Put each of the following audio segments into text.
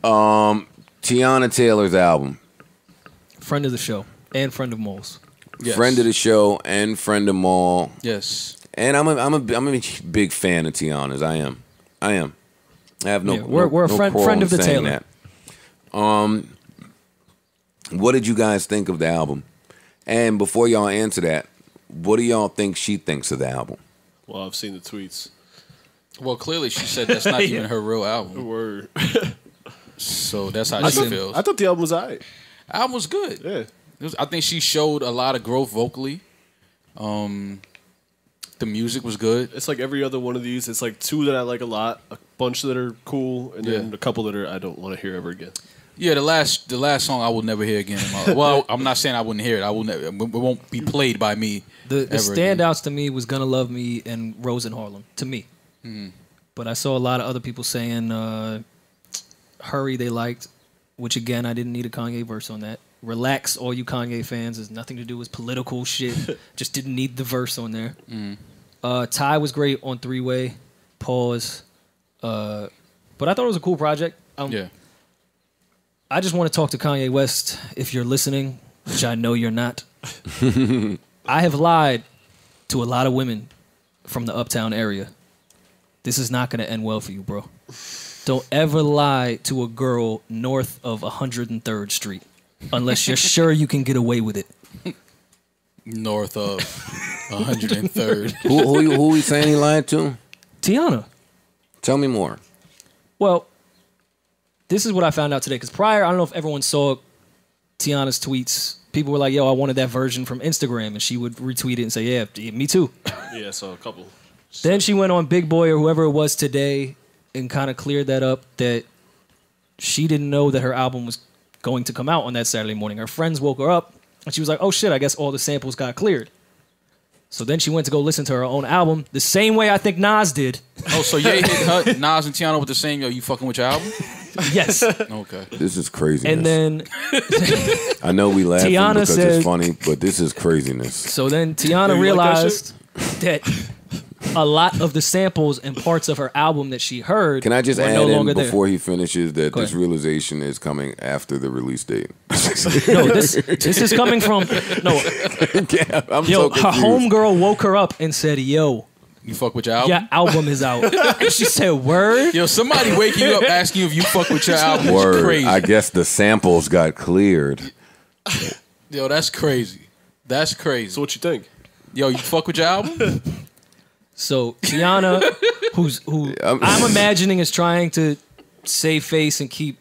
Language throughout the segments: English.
Teyana Taylor's album. Friend of the show and friend of Mole's. Yes. Friend of the show and friend of Mole. Yes. And I'm a big fan of Teyana's. I am. I have no. We're a friend of the Taylor. That. What did you guys think of the album? And before y'all answer that, what do y'all think she thinks of the album? Well, I've seen the tweets. Well, clearly she said that's not even her real album. Word. So that's how she feels. I thought the album was alright. Album was good. Yeah. I think she showed a lot of growth vocally. The music was good. It's like every other one of these. It's like 2 that I like a lot, a bunch that are cool, and then a couple that I don't want to hear ever again. Yeah, the last song I will never hear again. Well, I'm not saying I wouldn't hear it. It won't be played by me. The standouts to me was "Gonna Love Me" and "Rose in Harlem." To me, but I saw a lot of other people saying "Hurry" they liked, which again I didn't need a Kanye verse on that. Relax, all you Kanye fans. There's nothing to do with political shit. Just didn't need the verse on there. Ty was great on Three Way. Pause. But I thought it was a cool project. Yeah. I just want to talk to Kanye West if you're listening, which I know you're not. I have lied to a lot of women from the Uptown area. This is not going to end well for you, bro. Don't ever lie to a girl north of 103rd Street unless you're sure you can get away with it. North of 103rd. Who we saying he lied to? Teyana. Tell me more. Well, this is what I found out today. Because prior, I don't know if everyone saw Teyana's tweets. People were like, yo, I wanted that version from Instagram. And she would retweet it and say, yeah, me too. Yeah, I saw a couple. Then she went on Big Boy or whoever it was today and kind of cleared that up, that she didn't know that her album was going to come out on that Saturday morning. Her friends woke her up and she was like, oh shit, I guess all the samples got cleared. So then she went to go listen to her own album the same way I think Nas did. Oh, so Ye hit her, Nas and Teyana with the same, yo, you fucking with your album? Yes. Okay. This is craziness. And then I know we laughing Teyana because said, it's funny, but this is craziness. So then Teyana realized that a lot of the samples and parts of her album that she heard Can I just were add no in longer before there. he finishes that this realization is coming after the release date? No, this is coming from I'm yo, so her homegirl woke her up and said, yo, you fuck with your album? yeah, album is out. And she said, word? Yo, somebody waking you up asking you if you fuck with your album is crazy. I guess the samples got cleared. Yo, that's crazy. That's crazy. So what you think? Yo, you fuck with your album? So Teyana, who I'm imagining is trying to save face and keep,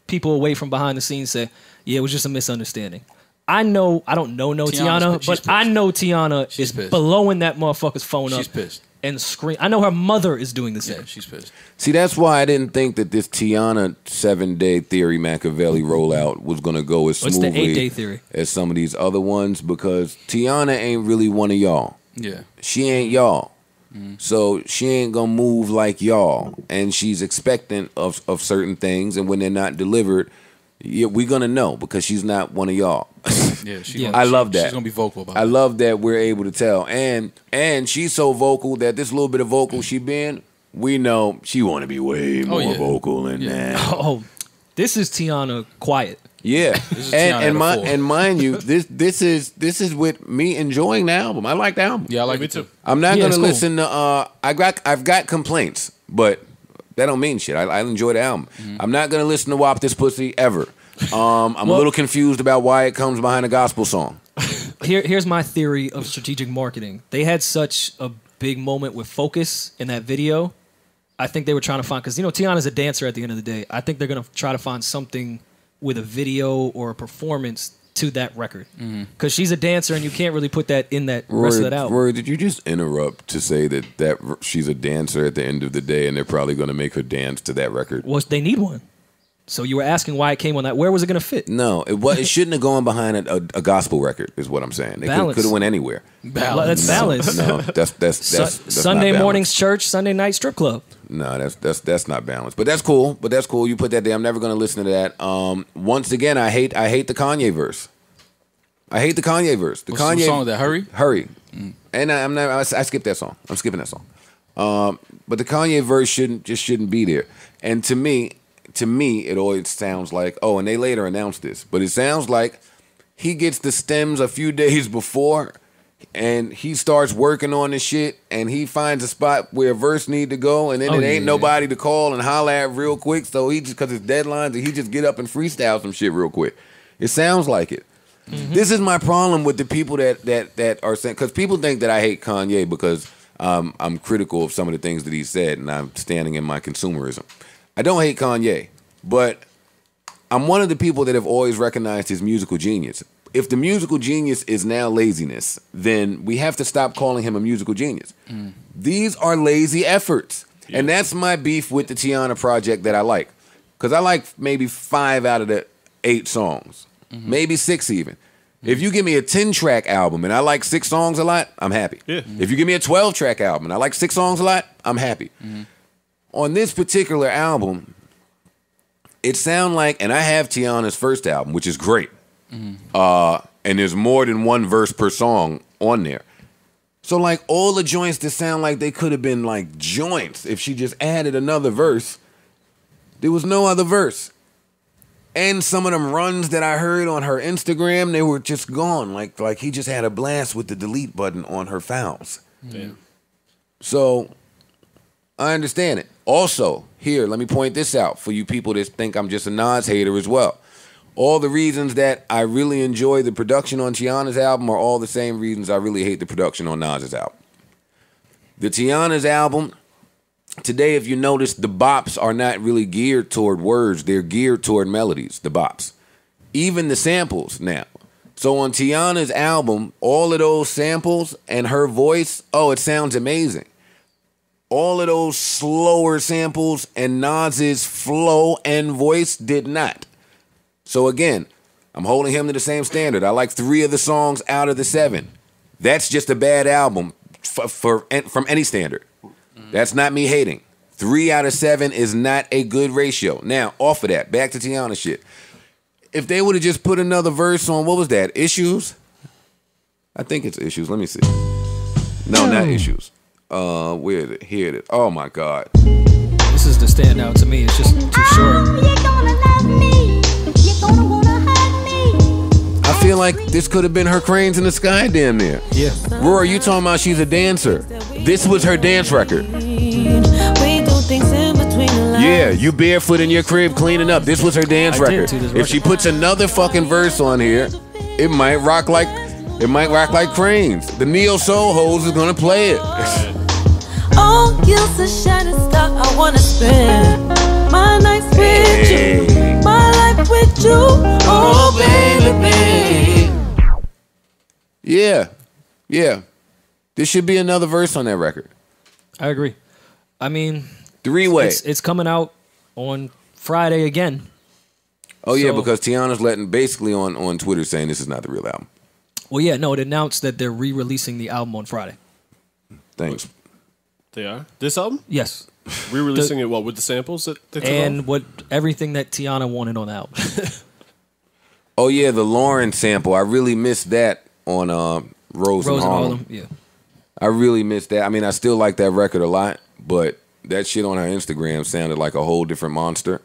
people away from behind the scenes, say, yeah, it was just a misunderstanding. I know, I don't know Teyana, but pissed. I know Teyana She's is pissed. blowing that motherfucker's phone up. She's pissed. And scream. I know her mother is doing the same. Yeah, she's pissed. See, that's why I didn't think that this Teyana 7-day theory Machiavelli rollout was going to go as What's the smoothly 8-day theory? as some of these other ones, because Teyana ain't really one of y'all. Yeah. She ain't y'all. So she ain't going to move like y'all. And she's expectant of certain things, and when they're not delivered, we're going to know because she's not one of y'all. Yeah, I love that. She's gonna be vocal about it. I love that we're able to tell, and she's so vocal that this little bit of vocal she been, we know she want to be way more vocal than that. Oh, this is Teyana quiet. Yeah, This is and Teyana mind you, this is with me enjoying the album. I like the album. Yeah, I like it too. I'm not gonna it's listen to. I've got complaints, but that don't mean shit. I enjoy the album. I'm not gonna listen to "Wop This Pussy" ever. I'm a little confused about why it comes behind a gospel song. Here's my theory of strategic marketing. They had such a big moment with Focus in that video. I think they were trying to find, because Teyana's a dancer at the end of the day. I think they're gonna try to find something with a video or a performance to that record, because she's a dancer and you can't really put that in that rest of that album. Rory, did you just interrupt to say that she's a dancer at the end of the day, and they're probably going to make her dance to that record? Well, they need one. So you were asking why it came on that. Where was it going to fit? No, it shouldn't have gone behind a gospel record, is what I'm saying. They could have went anywhere. That's balance. No, that's Sunday not mornings church, Sunday night strip club. No, that's not balanced. But that's cool. You put that there. I'm never going to listen to that. Once again, I hate the Kanye verse. I hate the Kanye verse. The What's Kanye the song with that? Hurry. And I skipped that song. I'm skipping that song. But the Kanye verse shouldn't be there. And to me, to me, it always sounds like, oh, and they later announced this, but it sounds like he gets the stems a few days before, and he starts working on the shit, and he finds a spot where a verse need to go, and then it ain't nobody to call and holler at real quick, so he just, because it's deadlines, and he just get up and freestyle some shit real quick. It sounds like it. This is my problem with the people that are saying, because people think that I hate Kanye because I'm critical of some of the things that he said, and I'm standing in my consumerism. I don't hate Kanye, but I'm one of the people that have always recognized his musical genius. If the musical genius is now laziness, then we have to stop calling him a musical genius. These are lazy efforts. Yeah. And that's my beef with the Teyana project that I like. Because I like maybe 5 out of the 8 songs. Maybe 6 even. If you give me a 10-track album and I like 6 songs a lot, I'm happy. Yeah. If you give me a 12-track album and I like 6 songs a lot, I'm happy. On this particular album, it sounds like, and I have Teyana's first album, which is great. And there's more than 1 verse per song on there. So like all the joints that sound like they could have been like joints if she just added another verse, there was no other verse. And some of them runs that I heard on her Instagram, they were just gone. Like he just had a blast with the delete button on her files. Damn. So I understand it. Also, here, let me point this out for you people that think I'm just a Nas hater as well. All the reasons that I really enjoy the production on Teyana's album are all the same reasons I really hate the production on Nas's album. The Teyana's album, today, if you notice, the bops are not really geared toward words. They're geared toward melodies, the bops. Even the samples now. So on Teyana's album, all of those samples and her voice, oh, it sounds amazing. All of those slower samples and Nas's flow and voice did not. So again, I'm holding him to the same standard. I like 3 of the songs out of the 7. That's just a bad album from any standard. That's not me hating. 3 out of 7 is not a good ratio. Now, off of that, back to Teyana shit. If they would have just put another verse on, what was that? Issues? I think it's Issues. Let me see. No, not Issues. Where is it? Here it is. Oh my God. This is the standout to me. It's just too short. You're gonna love me. You're gonna wanna hug me. I feel like this could have been her Cranes in the Sky damn near. Yeah. Rory, you talking about she's a dancer. This was her dance record. Yeah, you barefoot in your crib cleaning up. This was her dance record. If she puts another fucking verse on here, it might rock like Cranes. The Neo Soul Hoes is gonna play it. Oh, you're a shining star. I wanna spend my nights with you, my life with you. Oh, baby, babe. Yeah. There should be another verse on that record. I agree. I mean, 3-way. It's coming out on Friday again. Oh yeah, because Teyana's letting basically on Twitter saying this is not the real album. Well, yeah, no, it announced that they're re-releasing the album on Friday. Thanks. They are? This album? Yes. Re-releasing it, what, with the samples that they took and off? everything that Teyana wanted on the album. Oh yeah, the Lauren sample. I really missed that on Rose and Harlem. Yeah. I really missed that. I mean, I still like that record a lot, but that shit on her Instagram sounded like a whole different monster.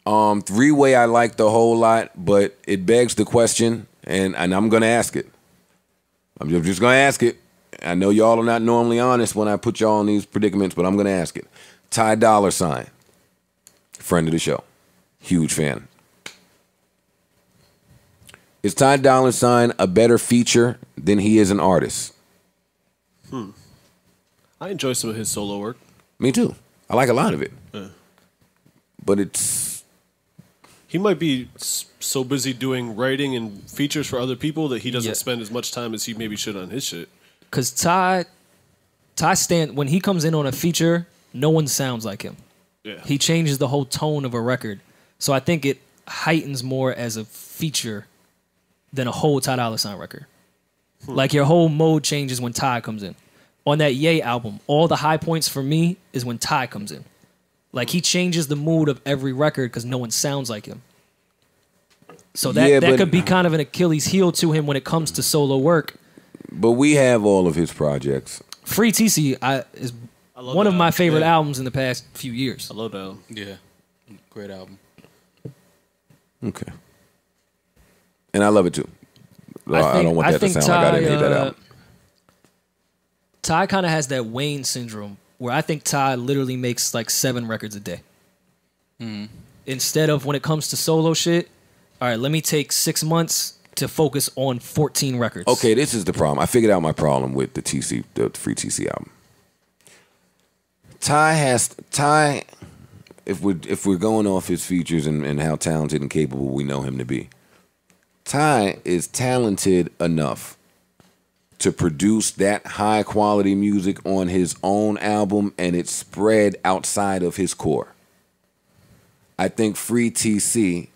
3-way I liked a whole lot, but it begs the question, and I'm gonna ask it. I'm just gonna ask it. I know y'all are not normally honest when I put y'all in these predicaments, but I'm gonna ask it. Ty Dolla $ign, friend of the show, huge fan. Is Ty Dolla $ign a better feature than he is an artist? I enjoy some of his solo work. Me too. I like a lot of it. But he might be so busy doing writing and features for other people that he doesn't spend as much time as he maybe should on his shit. Because Ty when he comes in on a feature, no one sounds like him. Yeah. He changes the whole tone of a record. So I think it heightens more as a feature than a whole Ty Dolla $ign record. Like your whole mode changes when Ty comes in. On that Ye album, all the high points for me is when Ty comes in. Like he changes the mood of every record because no one sounds like him. So that could be kind of an Achilles heel to him when it comes to solo work. But we have all of his projects. Free TC is one of my favorite albums in the past few years. I love that. Yeah. Great album. Okay. And I love it too. I don't want that to sound like I didn't hate that album. Ty kind of has that Wayne syndrome where I think Ty literally makes like 7 records a day. Instead of when it comes to solo shit, all right, let me take 6 months to focus on 14 records. Okay, this is the problem. I figured out my problem with the Free TC album. Ty, if we're going off his features and how talented and capable we know him to be, Ty is talented enough to produce that high quality music on his own album and it's spread outside of his core. I think Free TC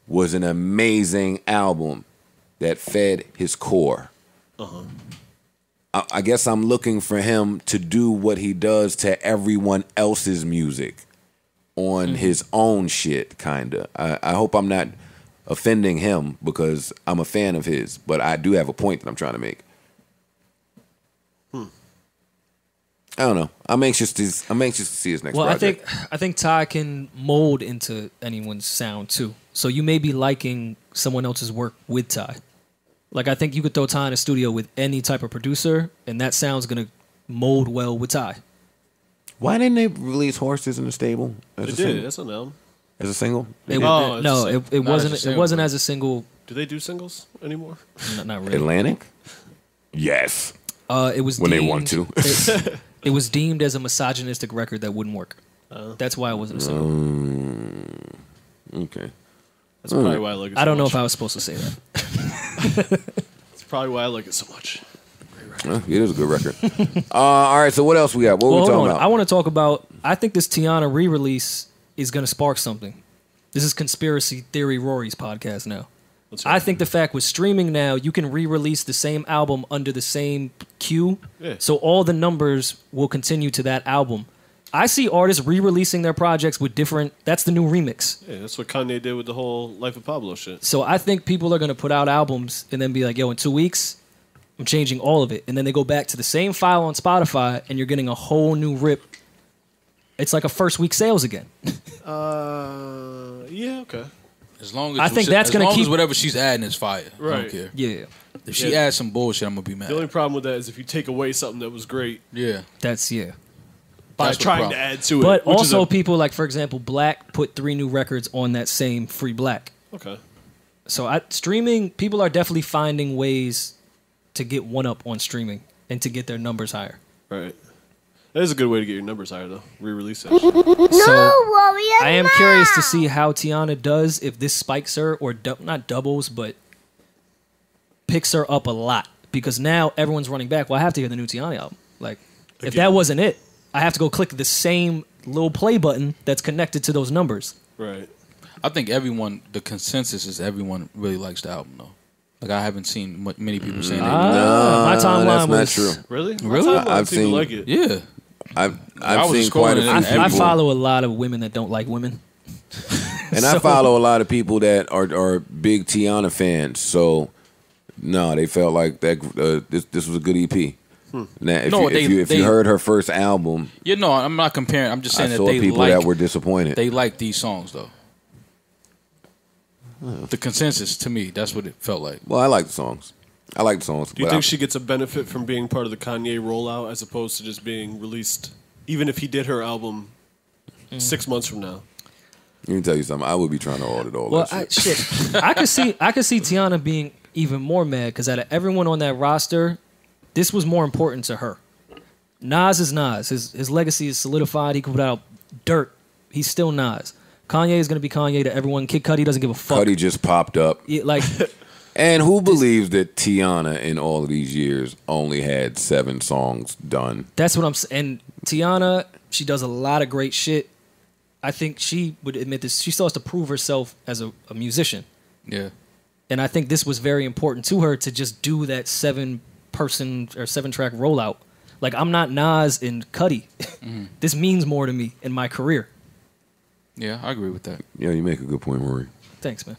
was an amazing album that fed his core. I guess I'm looking for him to do what he does to everyone else's music on his own shit, kinda. I hope I'm not offending him because I'm a fan of his, but I do have a point that I'm trying to make. I don't know. I'm anxious to see his next project. I think Ty can mold into anyone's sound too. So you may be liking someone else's work with Ty. Like I think you could throw Ty in a studio with any type of producer, and that sound's gonna mold well with Ty. Why didn't they release Horses in the Stable? They did. That's an album. As a single? It wasn't as a single. Do they do singles anymore? Not really. Atlantic? Yes. It was when deemed, they want to. It was deemed as a misogynistic record that wouldn't work. That's why it wasn't a single. Okay. That's probably why I like it so I don't know much. if I was supposed to say that. That's probably why I like it so much. It is a good record. All right, so what else we got? What we talking about? I want to talk about, I think this Teyana re-release is going to spark something. This is Conspiracy Theory Rory's podcast now. I think the fact with streaming now, you can re-release the same album under the same queue. Yeah. So all the numbers will continue to that album. I see artists re-releasing their projects with different, that's the new remix. Yeah, that's what Kanye did with the whole Life of Pablo shit. So I think people are going to put out albums and then be like, yo, in 2 weeks, I'm changing all of it. And then they go back to the same file on Spotify and you're getting a whole new rip. It's like a first week sales again. Yeah, okay. As long as I think that's going to keep whatever she's adding is fire. Right. I don't care. Yeah. If she adds some bullshit, I'm gonna be mad. The only problem with that is if you take away something that was great. Yeah. That's By That's trying to add to it. But also people like, for example, Black put 3 new records on that same Free Black. Okay. So streaming, people are definitely finding ways to get one up on streaming and to get their numbers higher. Right. That is a good way to get your numbers higher, though. Re-release that shit. Rory, I am curious to see how Teyana does if this spikes her or not doubles, but picks her up a lot. Because now everyone's running back. Well, I have to hear the new Teyana album. Like, if that wasn't it, I have to go click the same little play button that's connected to those numbers. Right. I think the consensus is everyone really likes the album, though. Like, I haven't seen many people saying that. My timeline that's not true. Really? Really? I've seen like it. Yeah. I've seen quite a few people. I follow a lot of women that don't like women. And I follow a lot of people that are big Teyana fans. So, no, they felt like that. This was a good EP. Now, if you heard her first album, no, I'm not comparing. I'm just saying I that saw they people that were disappointed. They like these songs though. The consensus to me, that's what it felt like. Well, I like the songs. Do you think she gets a benefit from being part of the Kanye rollout as opposed to just being released, even if he did her album 6 months from now? Let me tell you something. I would be trying to audit all that shit. I could see Teyana being even more mad because out of everyone on that roster, this was more important to her. Nas is Nas. His legacy is solidified. He could put out dirt. He's still Nas. Kanye is going to be Kanye to everyone. Kid Cudi doesn't give a fuck. Cudi just popped up. Yeah, like, and who believes that Teyana in all of these years only had 7 songs done? That's what I'm saying. And Teyana, she does a lot of great shit. I think she would admit this. She still has to prove herself as a musician. Yeah. And I think this was very important to her to just do that 7-person or 7-track rollout. Like, I'm not Nas and Cudi. This means more to me in my career. Yeah, I agree with that. Yeah, you make a good point, Rory. Thanks, man.